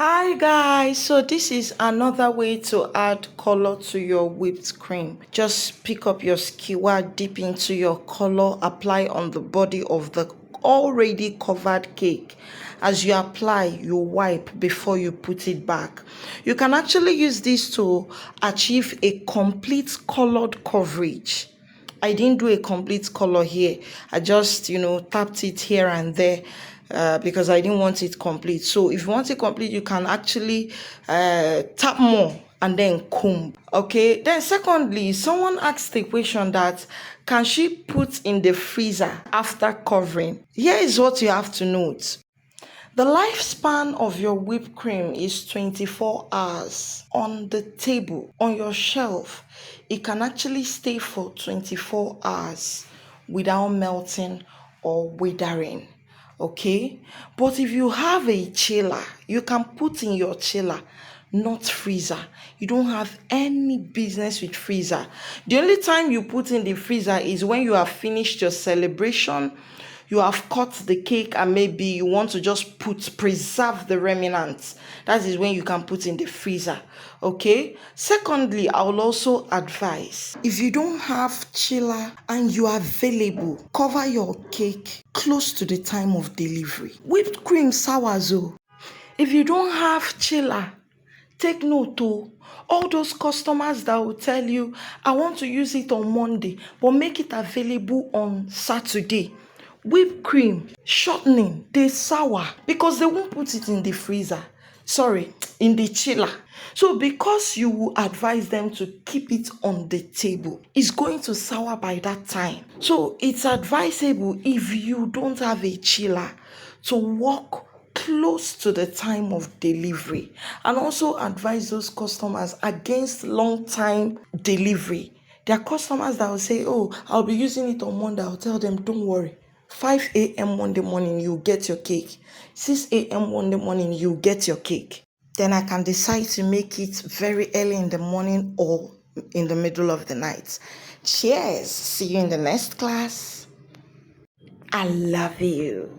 Hi guys, so this is another way to add color to your whipped cream. Just pick up your skewer, dip into your color, apply on the body of the already covered cake. As you apply, you wipe before you put it back. You can actually use this to achieve a complete colored coverage. I didn't do a complete color here. I just, tapped it here and there because I didn't want it complete. So if you want it complete, you can actually tap more and then comb. Okay. Then secondly, someone asked the question that can she put in the freezer after covering? Here is what you have to note. The lifespan of your whipped cream is 24 hours. On the table, on your shelf, it can actually stay for 24 hours without melting or withering. Okay? But if you have a chiller, you can put in your chiller, not freezer. You don't have any business with freezer. The only time you put in the freezer is when you have finished your celebration, you have cut the cake, and maybe you want to just preserve the remnants. That is when you can put in the freezer. Okay. Secondly, I will also advise, if you don't have chiller and you are available, cover your cake close to the time of delivery. Whipped cream sours. If you don't have chiller, take note to all those customers that will tell you, I want to use it on Monday, but make it available on Saturday. Whipped cream, shortening, they sour because they won't put it in the freezer. Sorry, in the chiller. So because you will advise them to keep it on the table, it's going to sour by that time. So it's advisable, if you don't have a chiller, to work close to the time of delivery, and also advise those customers against long time delivery. There are customers that will say, oh, I'll be using it on Monday. I'll tell them, don't worry, 5 a.m. Monday morning you get your cake, 6 a.m. Monday morning you get your cake. Then I can decide to make it very early in the morning or in the middle of the night. Cheers, see you in the next class. I love you.